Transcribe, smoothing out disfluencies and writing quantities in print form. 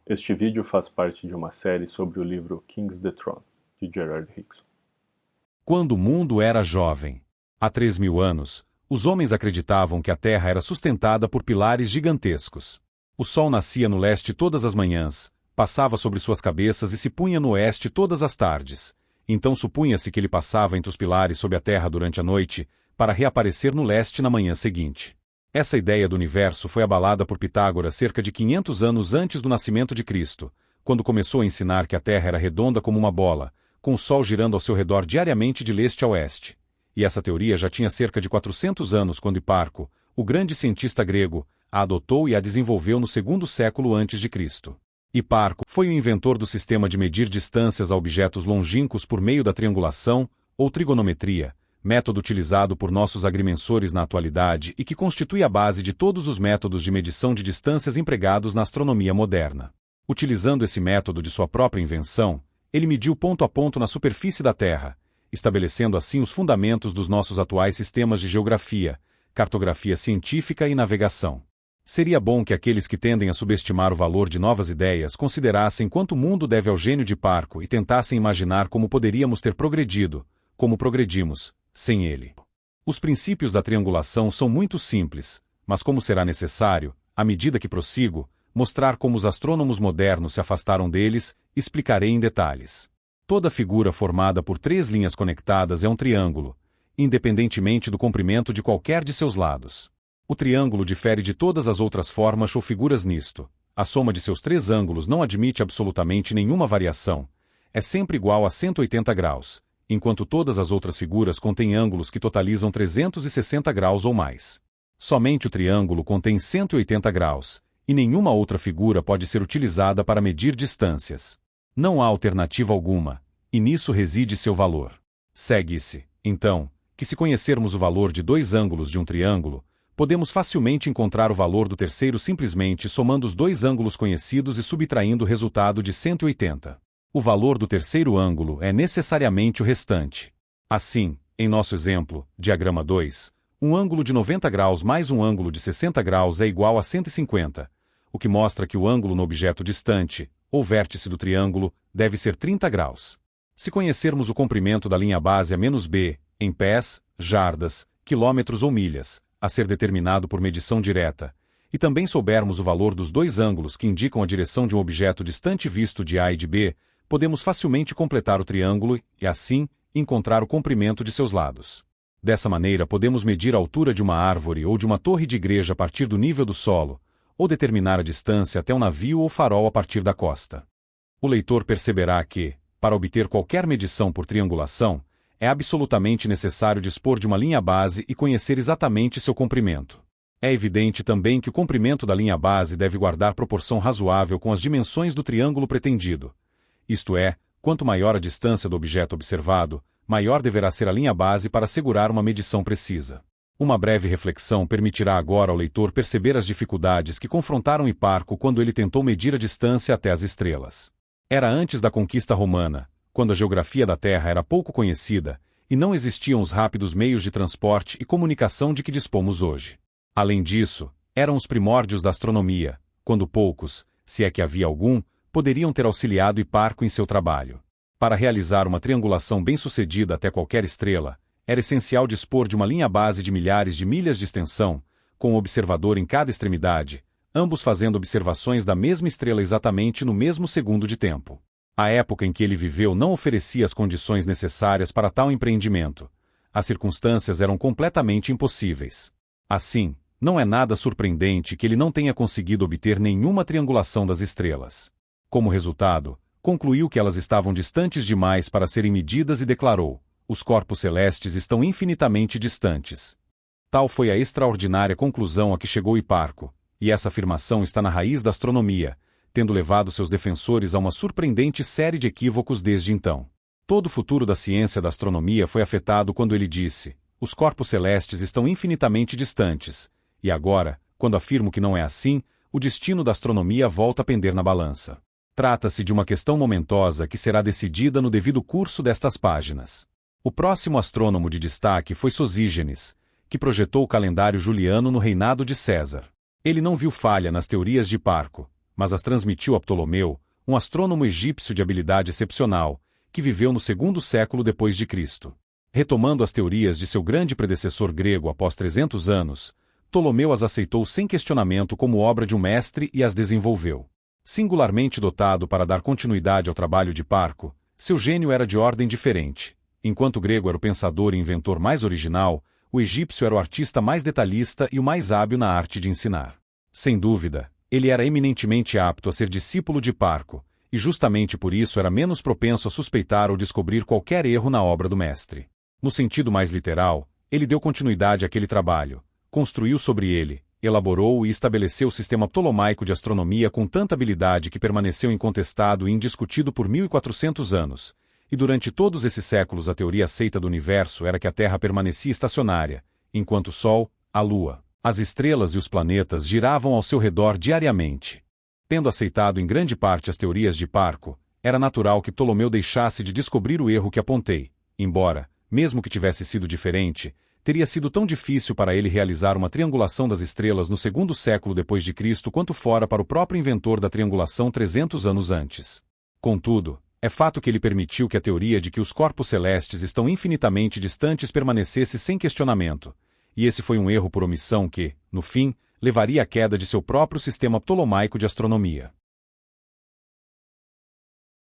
Este vídeo faz parte de uma série sobre o livro King's the Throne, de Gerard Hickson. Quando o mundo era jovem, há 3.000 anos, os homens acreditavam que a Terra era sustentada por pilares gigantescos. O sol nascia no leste todas as manhãs, passava sobre suas cabeças e se punha no oeste todas as tardes. Então supunha-se que ele passava entre os pilares sob a Terra durante a noite, para reaparecer no leste na manhã seguinte. Essa ideia do universo foi abalada por Pitágoras cerca de 500 anos antes do nascimento de Cristo, quando começou a ensinar que a Terra era redonda como uma bola, com o Sol girando ao seu redor diariamente de leste a oeste. E essa teoria já tinha cerca de 400 anos quando Hiparco, o grande cientista grego, a adotou e a desenvolveu no segundo século antes de Cristo. Hiparco foi o inventor do sistema de medir distâncias a objetos longínquos por meio da triangulação, ou trigonometria, método utilizado por nossos agrimensores na atualidade e que constitui a base de todos os métodos de medição de distâncias empregados na astronomia moderna. Utilizando esse método de sua própria invenção, ele mediu ponto a ponto na superfície da Terra, estabelecendo assim os fundamentos dos nossos atuais sistemas de geografia, cartografia científica e navegação. Seria bom que aqueles que tendem a subestimar o valor de novas ideias considerassem quanto o mundo deve ao gênio de Hiparco e tentassem imaginar como poderíamos ter progredido, como progredimos, sem ele. Os princípios da triangulação são muito simples, mas como será necessário, à medida que prossigo, mostrar como os astrônomos modernos se afastaram deles, explicarei em detalhes. Toda figura formada por 3 linhas conectadas é um triângulo, independentemente do comprimento de qualquer de seus lados. O triângulo difere de todas as outras formas ou figuras nisto: a soma de seus 3 ângulos não admite absolutamente nenhuma variação, é sempre igual a 180 graus, enquanto todas as outras figuras contêm ângulos que totalizam 360 graus ou mais. Somente o triângulo contém 180 graus, e nenhuma outra figura pode ser utilizada para medir distâncias. Não há alternativa alguma, e nisso reside seu valor. Segue-se, então, que se conhecermos o valor de 2 ângulos de um triângulo, podemos facilmente encontrar o valor do terceiro simplesmente somando os 2 ângulos conhecidos e subtraindo o resultado de 180. O valor do terceiro ângulo é necessariamente o restante. Assim, em nosso exemplo, diagrama 2, um ângulo de 90 graus mais um ângulo de 60 graus é igual a 150, o que mostra que o ângulo no objeto distante, ou vértice do triângulo, deve ser 30 graus. Se conhecermos o comprimento da linha base a -b, em pés, jardas, quilômetros ou milhas, a ser determinado por medição direta, e também soubermos o valor dos 2 ângulos que indicam a direção de um objeto distante visto de A e de B, podemos facilmente completar o triângulo e, assim, encontrar o comprimento de seus lados. Dessa maneira podemos medir a altura de uma árvore ou de uma torre de igreja a partir do nível do solo, ou determinar a distância até um navio ou farol a partir da costa. O leitor perceberá que, para obter qualquer medição por triangulação, é absolutamente necessário dispor de uma linha base e conhecer exatamente seu comprimento. É evidente também que o comprimento da linha base deve guardar proporção razoável com as dimensões do triângulo pretendido. Isto é, quanto maior a distância do objeto observado, maior deverá ser a linha base para assegurar uma medição precisa. Uma breve reflexão permitirá agora ao leitor perceber as dificuldades que confrontaram Hiparco quando ele tentou medir a distância até as estrelas. Era antes da conquista romana, quando a geografia da Terra era pouco conhecida, e não existiam os rápidos meios de transporte e comunicação de que dispomos hoje. Além disso, eram os primórdios da astronomia, quando poucos, se é que havia algum, poderiam ter auxiliado Hiparco em seu trabalho. Para realizar uma triangulação bem-sucedida até qualquer estrela, era essencial dispor de uma linha base de milhares de milhas de extensão, com um observador em cada extremidade, ambos fazendo observações da mesma estrela exatamente no mesmo segundo de tempo. A época em que ele viveu não oferecia as condições necessárias para tal empreendimento. As circunstâncias eram completamente impossíveis. Assim, não é nada surpreendente que ele não tenha conseguido obter nenhuma triangulação das estrelas. Como resultado, concluiu que elas estavam distantes demais para serem medidas e declarou: os corpos celestes estão infinitamente distantes. Tal foi a extraordinária conclusão a que chegou Hiparco, e essa afirmação está na raiz da astronomia, tendo levado seus defensores a uma surpreendente série de equívocos desde então. Todo o futuro da ciência da astronomia foi afetado quando ele disse: os corpos celestes estão infinitamente distantes, e agora, quando afirmo que não é assim, o destino da astronomia volta a pender na balança. Trata-se de uma questão momentosa que será decidida no devido curso destas páginas. O próximo astrônomo de destaque foi Sosígenes, que projetou o calendário juliano no reinado de César. Ele não viu falha nas teorias de Hiparco, mas as transmitiu a Ptolomeu, um astrônomo egípcio de habilidade excepcional, que viveu no segundo século depois de Cristo. Retomando as teorias de seu grande predecessor grego após 300 anos, Ptolomeu as aceitou sem questionamento como obra de um mestre e as desenvolveu. Singularmente dotado para dar continuidade ao trabalho de Parco, seu gênio era de ordem diferente. Enquanto o grego era o pensador e inventor mais original, o egípcio era o artista mais detalhista e o mais hábil na arte de ensinar. Sem dúvida, ele era eminentemente apto a ser discípulo de Parco, e justamente por isso era menos propenso a suspeitar ou descobrir qualquer erro na obra do mestre. No sentido mais literal, ele deu continuidade àquele trabalho, construiu sobre ele, elaborou e estabeleceu o sistema ptolomaico de astronomia com tanta habilidade que permaneceu incontestado e indiscutido por 1400 anos, e durante todos esses séculos a teoria aceita do universo era que a Terra permanecia estacionária, enquanto o Sol, a Lua, as estrelas e os planetas giravam ao seu redor diariamente. Tendo aceitado em grande parte as teorias de Parco, era natural que Ptolomeu deixasse de descobrir o erro que apontei, embora, mesmo que tivesse sido diferente, teria sido tão difícil para ele realizar uma triangulação das estrelas no segundo século depois de Cristo quanto fora para o próprio inventor da triangulação 300 anos antes. Contudo, é fato que ele permitiu que a teoria de que os corpos celestes estão infinitamente distantes permanecesse sem questionamento, e esse foi um erro por omissão que, no fim, levaria à queda de seu próprio sistema ptolomaico de astronomia.